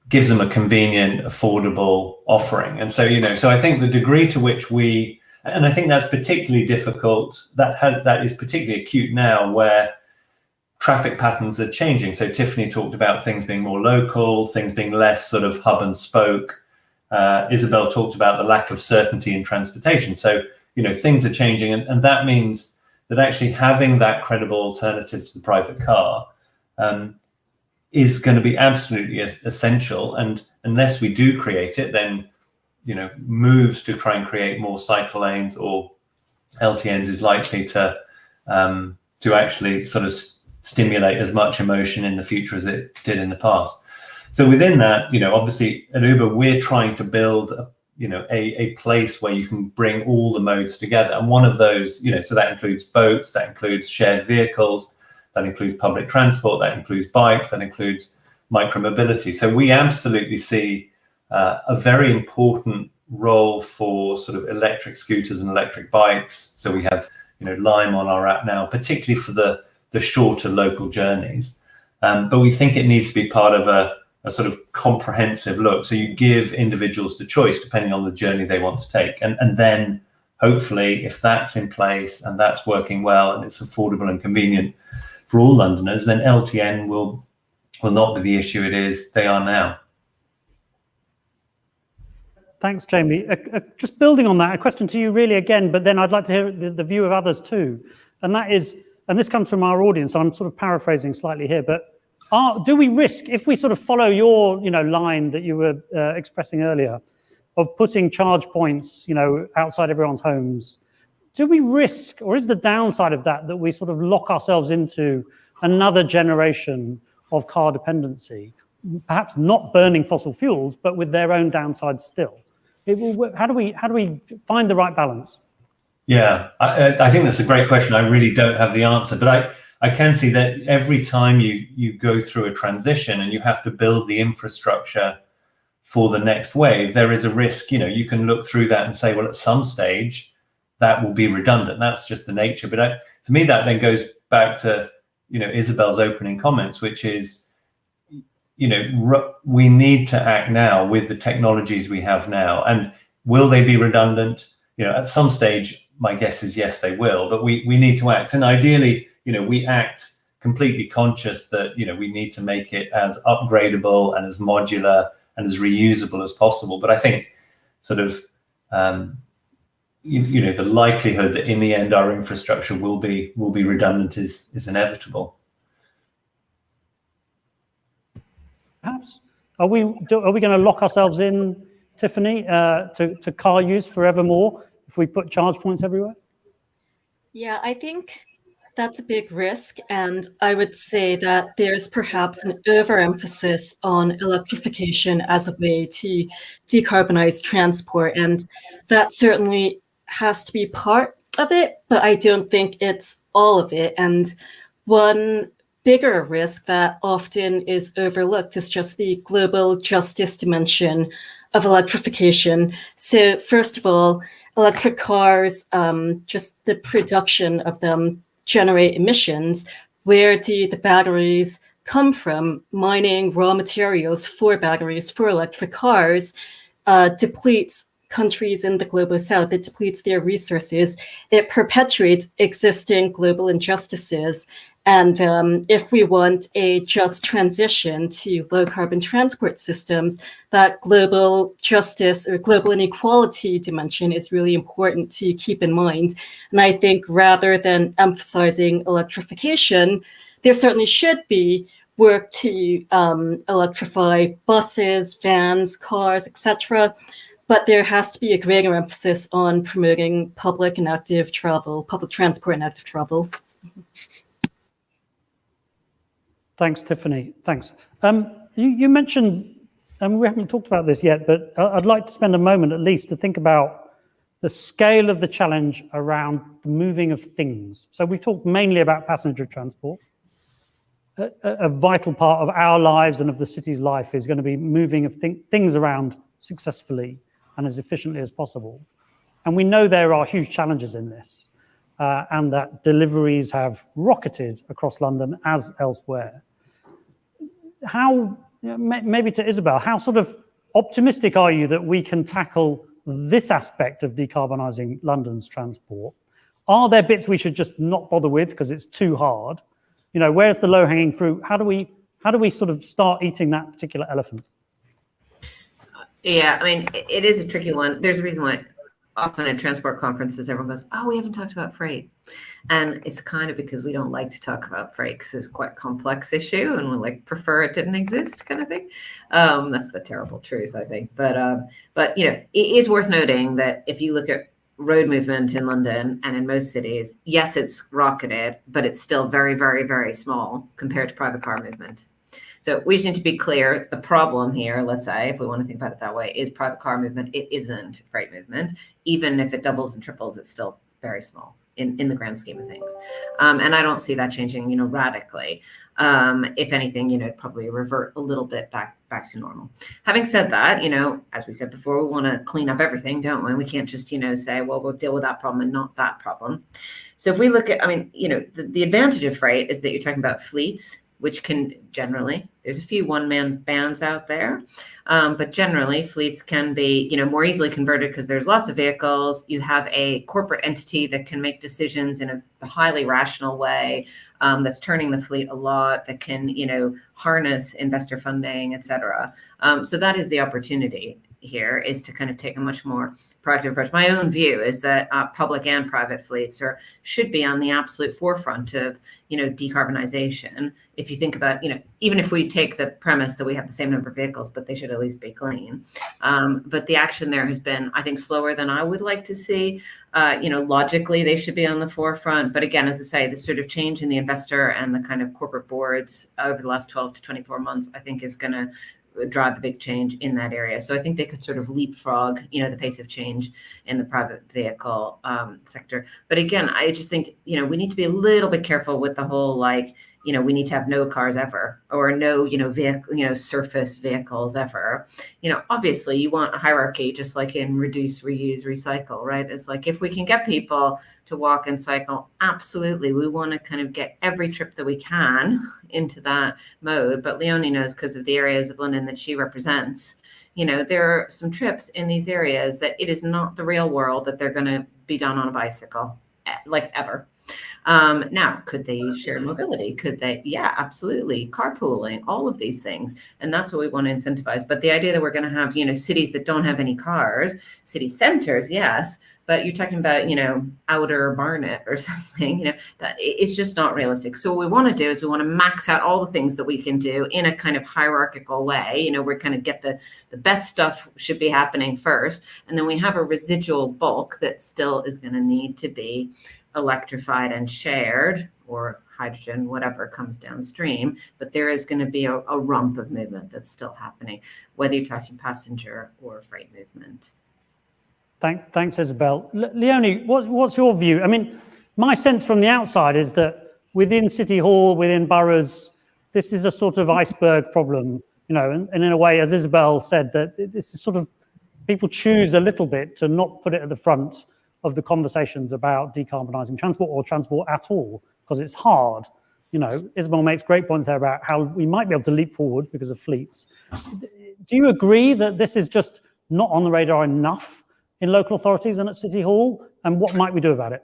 gives them a convenient, affordable offering. And so, so I think the degree to which and I think that's particularly difficult, that is particularly acute now where traffic patterns are changing. So Tiffany talked about things being more local, things being less sort of hub and spoke. Isabel talked about the lack of certainty in transportation. So, things are changing, and that means that actually having that credible alternative to the private car is going to be absolutely essential. And unless we do create it, then, moves to try and create more cycle lanes or LTNs is likely to actually sort of stimulate as much emotion in the future as it did in the past. So within that, obviously at Uber, we're trying to build a place where you can bring all the modes together. And one of those, so that includes boats, that includes shared vehicles, that includes public transport, that includes bikes, that includes micromobility. So we absolutely see a very important role for sort of electric scooters and electric bikes. So we have, Lime on our app now, particularly for the shorter local journeys. But we think it needs to be part of a sort of comprehensive look. So you give individuals the choice depending on the journey they want to take. And then hopefully if that's in place and that's working well and it's affordable and convenient for all Londoners, then LTN will not be the issue they are now. Thanks, Jamie. Just building on that, a question to you really again, but then I'd like to hear the view of others too. And that is, and this comes from our audience, so I'm sort of paraphrasing slightly here, but do we risk, if we sort of follow your line that you were expressing earlier, of putting charge points outside everyone's homes, do we risk, or is the downside of that we sort of lock ourselves into another generation of car dependency, perhaps not burning fossil fuels, but with their own downsides still? How do we find the right balance? Yeah, I think that's a great question. I really don't have the answer, but I can see that every time you go through a transition and you have to build the infrastructure for the next wave, there is a risk. You can look through that and say, well, at some stage that will be redundant. That's just the nature. But for me, that then goes back to Isabel's opening comments, which is we need to act now with the technologies we have now. And will they be redundant? At some stage, my guess is yes, they will. But we need to act, and ideally, we act completely conscious that we need to make it as upgradable and as modular and as reusable as possible. But I think sort of the likelihood that in the end our infrastructure will be redundant is inevitable. Perhaps are we going to lock ourselves in, Tiffany, to car use forevermore if we put charge points everywhere? Yeah, I think that's a big risk, and I would say that there's perhaps an overemphasis on electrification as a way to decarbonize transport, and that certainly has to be part of it, but I don't think it's all of it. And one bigger risk that often is overlooked is just the global justice dimension of electrification. So first of all, electric cars, just the production of them generate emissions. Where do the batteries come from? Mining raw materials for batteries for electric cars depletes countries in the global south. It depletes their resources. It perpetuates existing global injustices. And if we want a just transition to low carbon transport systems, that global justice or global inequality dimension is really important to keep in mind. And I think rather than emphasizing electrification, there certainly should be work to electrify buses, vans, cars, etc. But there has to be a greater emphasis on promoting public and active travel, public transport and active travel. Thanks, Tiffany. Thanks. You mentioned, and we haven't talked about this yet, but I'd like to spend a moment at least to think about the scale of the challenge around the moving of things. So we talked mainly about passenger transport. A vital part of our lives and of the city's life is going to be moving of things around successfully and as efficiently as possible. And we know there are huge challenges in this. And that deliveries have rocketed across London as elsewhere. How, maybe to Isabel, how sort of optimistic are you that we can tackle this aspect of decarbonising London's transport? Are there bits we should just not bother with because it's too hard? Where's the low-hanging fruit? How do we sort of start eating that particular elephant? Yeah, I mean, it is a tricky one. There's a reason why often at transport conferences, everyone goes, oh, we haven't talked about freight. And it's kind of because we don't like to talk about freight because it's quite a complex issue and we like prefer it didn't exist kind of thing. That's the terrible truth, I think. But you know, it is worth noting that if you look at road movement in London and in most cities, yes, it's rocketed, but it's still very, very, very small compared to private car movement. So we just need to be clear. The problem here, let's say, if we want to think about it that way, is private car movement. It isn't freight movement. Even if it doubles and triples, it's still very small in the grand scheme of things. And I don't see that changing, you know, radically. If anything, you know, probably revert a little bit back to normal. Having said that, you know, as we said before, we want to clean up everything, don't we? We can't just, you know, say, well, we'll deal with that problem and not that problem. So if we look at, I mean, you know, the advantage of freight is that you're talking about fleets, which can generally, there's a few one-man bands out there, but generally fleets can be, you know, more easily converted because there's lots of vehicles. You have a corporate entity that can make decisions in a highly rational way, that's turning the fleet a lot, that can, you know, harness investor funding, et cetera. So that is the opportunity here, is to kind of take a much more proactive approach. My own view is that public and private fleets should be on the absolute forefront of, you know, decarbonization. If you think about, you know, even if we take the premise that we have the same number of vehicles, but they should at least be clean. But the action there has been, I think, slower than I would like to see. You know, logically, they should be on the forefront. But again, as I say, the sort of change in the investor and the kind of corporate boards over the last 12 to 24 months, I think is going to drive a big change in that area. So I think they could sort of leapfrog, you know, the pace of change in the private vehicle sector. But again, I just think, you know, we need to be a little bit careful with the whole, like, you know, we need to have no cars ever, or no, you know, vehicle, you know, surface vehicles ever. You know, obviously you want a hierarchy, just like in reduce, reuse, recycle, right? It's like, if we can get people to walk and cycle, absolutely, we want to kind of get every trip that we can into that mode. But Leonie knows, because of the areas of London that she represents, you know, there are some trips in these areas that it is not the real world that they're going to be done on a bicycle, like, ever. Now, could they use shared mobility? Could they? Yeah, absolutely. Carpooling, all of these things. And that's what we want to incentivize. But the idea that we're going to have, you know, cities that don't have any cars, city centers, yes, but you're talking about, you know, outer Barnet or something, you know, that it's just not realistic. So what we want to do is we want to max out all the things that we can do in a kind of hierarchical way. You know, we're kind of get the best stuff should be happening first. And then we have a residual bulk that still is going to need to be electrified and shared, or hydrogen, whatever comes downstream. But there is going to be a rump of movement that's still happening, whether you're talking passenger or freight movement. Thanks, Isabel. Leonie, what's your view? I mean, my sense from the outside is that within City Hall, within boroughs, this is a sort of iceberg problem, you know, and in a way, as Isabel said, that this is sort of, people choose a little bit to not put it at the front of the conversations about decarbonising transport, or transport at all, because it's hard. You know, Isabel makes great points there about how we might be able to leap forward because of fleets. Do you agree that this is just not on the radar enough in local authorities and at City Hall? And what might we do about it?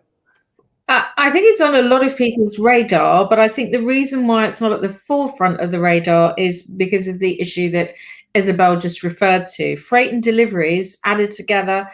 I think it's on a lot of people's radar, but I think the reason why it's not at the forefront of the radar is because of the issue that Isabel just referred to. Freight and deliveries added together,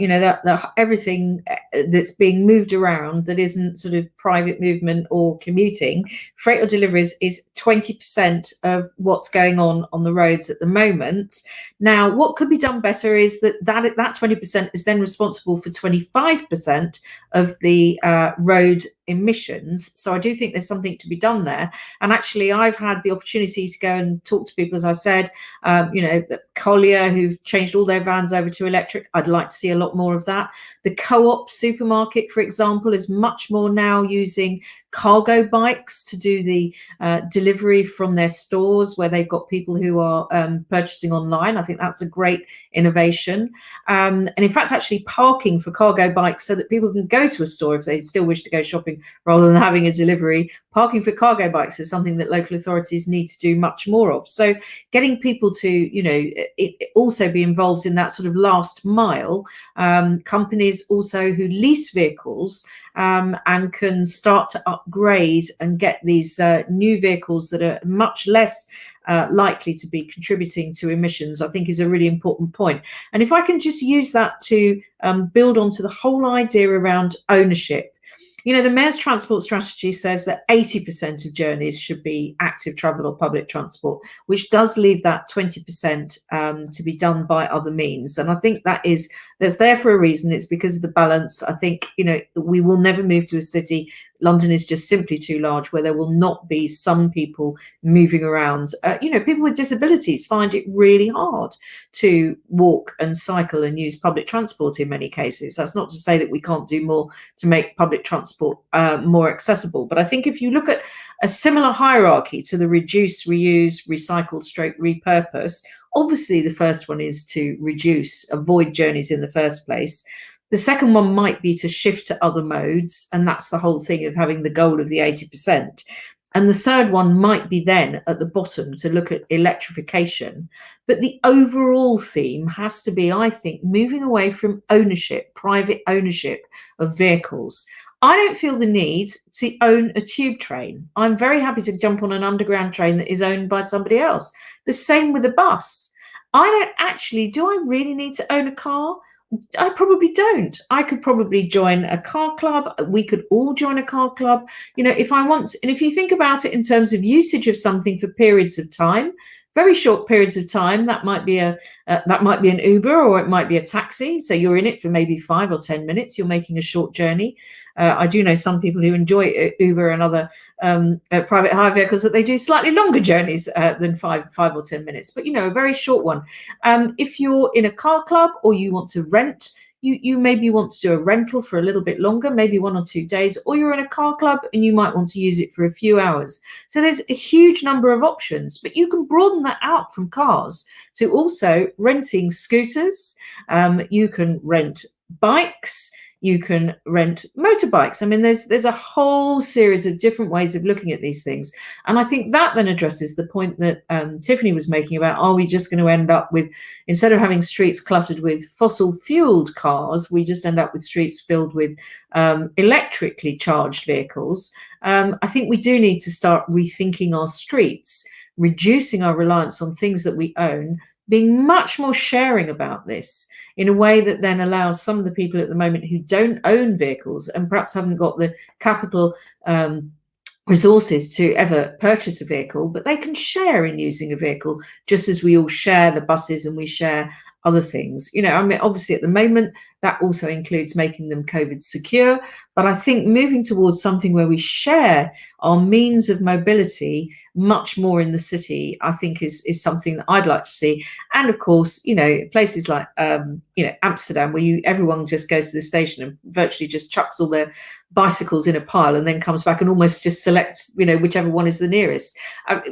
you know, that everything that's being moved around that isn't sort of private movement or commuting, freight or deliveries is 20% of what's going on the roads at the moment. Now, what could be done better is that 20% is then responsible for 25% of the road emissions. So I do think there's something to be done there. And actually, I've had the opportunity to go and talk to people, as I said, you know, Collier, who've changed all their vans over to electric. I'd like to see a lot more of that. The Co-op supermarket, for example, is much more now using cargo bikes to do the delivery from their stores, where they've got people who are purchasing online. I think that's a great innovation. And in fact, actually parking for cargo bikes so that people can go to a store if they still wish to go shopping rather than having a delivery. Parking for cargo bikes is something that local authorities need to do much more of. So getting people to, you know, also be involved in that sort of last mile. Companies also who lease vehicles and can start to upgrade and get these new vehicles that are much less likely to be contributing to emissions, I think is a really important point. And if I can just use that to build onto the whole idea around ownership. You know, the Mayor's Transport Strategy says that 80% of journeys should be active travel or public transport, which does leave that 20% to be done by other means. And I think that's there for a reason. It's because of the balance. I think, you know, we will never move to a city. London is just simply too large where there will not be some people moving around. You know, people with disabilities find it really hard to walk and cycle and use public transport in many cases. That's not to say that we can't do more to make public transport more accessible. But I think if you look at a similar hierarchy to the reduce, reuse, recycle, repurpose, obviously the first one is to avoid journeys in the first place. The second one might be to shift to other modes, and that's the whole thing of having the goal of the 80%. And the third one might be then at the bottom to look at electrification. But the overall theme has to be, I think, moving away from ownership, private ownership of vehicles. I don't feel the need to own a tube train. I'm very happy to jump on an underground train that is owned by somebody else. The same with a bus. Do I really need to own a car? I probably don't. I could probably join a car club. We could all join a car club. You know, if I want, and if you think about it in terms of usage of something for periods of time, very short periods of time, that might be an Uber or it might be a taxi. So you're in it for maybe 5 or 10 minutes. You're making a short journey. I do know some people who enjoy Uber and other private hire vehicles that they do slightly longer journeys than 5 or 10 minutes, but, you know, a very short one. If you're in a car club or you want to rent, you maybe want to do a rental for a little bit longer, maybe 1 or 2 days, or you're in a car club and you might want to use it for a few hours. So there's a huge number of options, but you can broaden that out from cars to also renting scooters. You can rent bikes. You can rent motorbikes. I mean, there's a whole series of different ways of looking at these things. And I think that then addresses the point that Tiffany was making about, are we just going to end up with, instead of having streets cluttered with fossil fueled cars, we just end up with streets filled with electrically charged vehicles. I think we do need to start rethinking our streets, reducing our reliance on things that we own, being much more sharing about this in a way that then allows some of the people at the moment who don't own vehicles and perhaps haven't got the capital resources to ever purchase a vehicle, but they can share in using a vehicle, just as we all share the buses and we share other things. You know, I mean, obviously at the moment, that also includes making them COVID secure. But I think moving towards something where we share our means of mobility much more in the city, I think is something that I'd like to see. And of course, you know, places like, you know, Amsterdam, where everyone just goes to the station and virtually just chucks all their bicycles in a pile and then comes back and almost just selects, you know, whichever one is the nearest.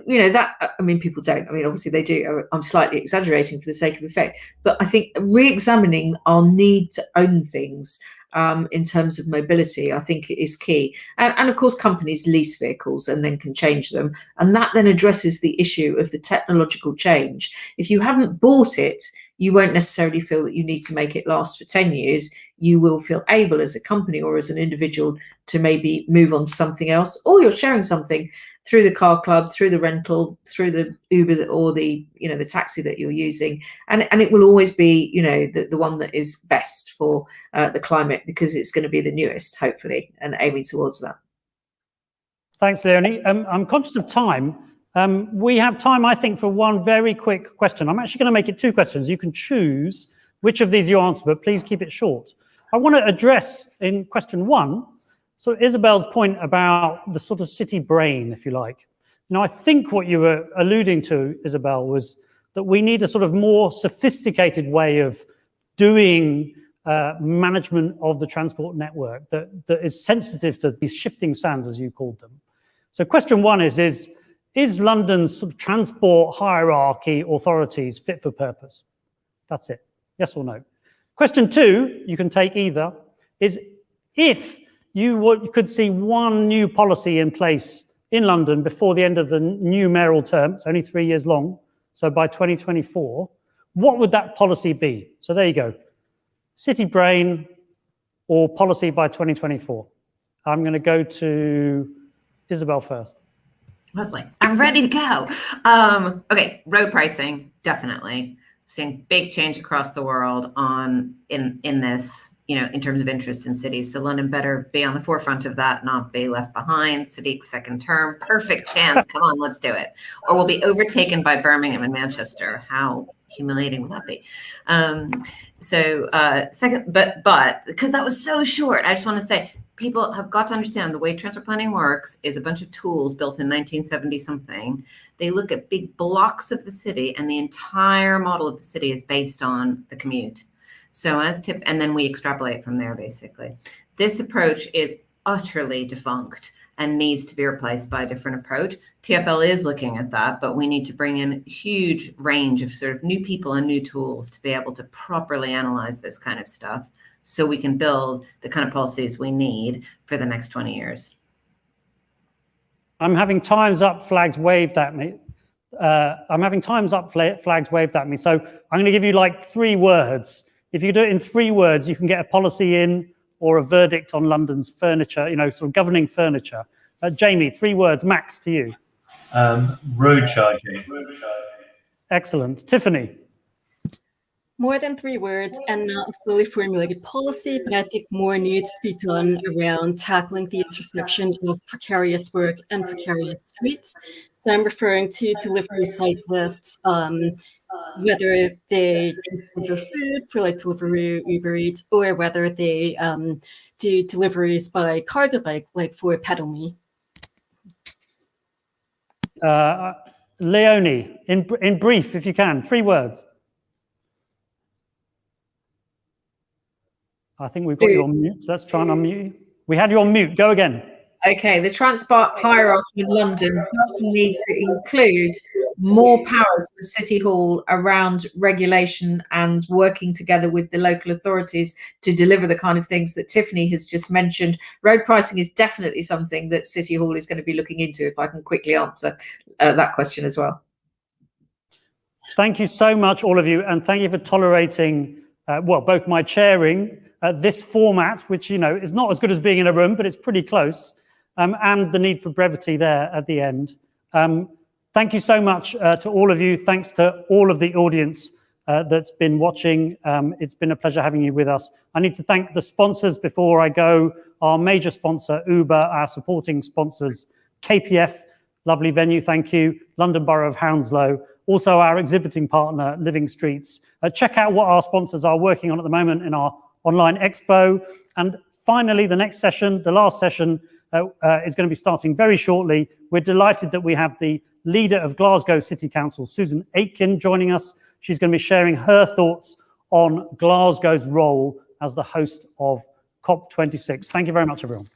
You know, that, I mean, people don't. I mean, obviously they do. I'm slightly exaggerating for the sake of effect. But I think re-examining our need to own things in terms of mobility, I think is key. And of course, companies lease vehicles and then can change them. And that then addresses the issue of the technological change. If you haven't bought it, you won't necessarily feel that you need to make it last for 10 years. You will feel able as a company or as an individual to maybe move on to something else, or you're sharing something through the car club, through the rental, through the Uber or the, you know, the taxi that you're using. And it will always be, you know, the one that is best for the climate, because it's going to be the newest, hopefully, and aiming towards that. Thanks, Leonie. I'm conscious of time. We have time, I think, for one very quick question. I'm actually going to make it 2 questions. You can choose which of these you answer, but please keep it short. I want to address in question 1, so Isabel's point about the sort of city brain, if you like. Now, I think what you were alluding to, Isabel, was that we need a sort of more sophisticated way of doing management of the transport network that is sensitive to these shifting sands, as you called them. So question 1 is London's sort of transport hierarchy authorities fit for purpose? That's it. Yes or no? Question 2, you can take either, is if you could see one new policy in place in London before the end of the new mayoral term, it's only 3 years long, so by 2024, what would that policy be? So there you go. City brain or policy by 2024. I'm going to go to Isabel first. I was like, I'm ready to go. Okay, road pricing, definitely. Seeing big change across the world in this, in terms of interest in cities. So London better be on the forefront of that, not be left behind. Sadiq's second term, perfect chance. Come on, let's do it. Or we'll be overtaken by Birmingham and Manchester. How humiliating will that be? Second, but because that was so short, I just want to say, people have got to understand the way transport planning works is a bunch of tools built in 1970 something. They look at big blocks of the city, and the entire model of the city is based on the commute. So and then we extrapolate from there, basically. This approach is utterly defunct and needs to be replaced by a different approach. TfL is looking at that, but we need to bring in a huge range of sort of new people and new tools to be able to properly analyze this kind of stuff, so we can build the kind of policies we need for the next 20 years. I'm having times up flags waved at me. So I'm going to give you like 3 words. If you do it in 3 words, you can get a policy in or a verdict on London's furniture, sort of governing furniture. Jamie, 3 words, max to you. Road charging. Excellent. Tiffany. More than 3 words and not a fully formulated policy, but I think more needs to be done around tackling the intersection of precarious work and precarious streets. So I'm referring to delivery cyclists, whether they deliver food for like Deliveroo, Uber Eats, or whether they do deliveries by cargo bike, like for Pedal Me. Leonie, in brief, if you can, 3 words. I think we've got you on mute. Let's try and unmute you. We had you on mute. Go again. Okay, the transport hierarchy in London does need to include more powers for City Hall around regulation and working together with the local authorities to deliver the kind of things that Tiffany has just mentioned. Road pricing is definitely something that City Hall is going to be looking into, if I can quickly answer that question as well. Thank you so much, all of you, and thank you for tolerating, both my chairing, this format, which, is not as good as being in a room, but it's pretty close, and the need for brevity there at the end. Thank you so much to all of you. Thanks to all of the audience that's been watching. It's been a pleasure having you with us. I need to thank the sponsors before I go. Our major sponsor, Uber, our supporting sponsors, KPF, lovely venue, thank you, London Borough of Hounslow, also our exhibiting partner, Living Streets. Check out what our sponsors are working on at the moment in our online expo. And finally, the next session, the last session, is going to be starting very shortly. We're delighted that we have the leader of Glasgow City Council, Susan Aitken, joining us. She's going to be sharing her thoughts on Glasgow's role as the host of COP26. Thank you very much, everyone.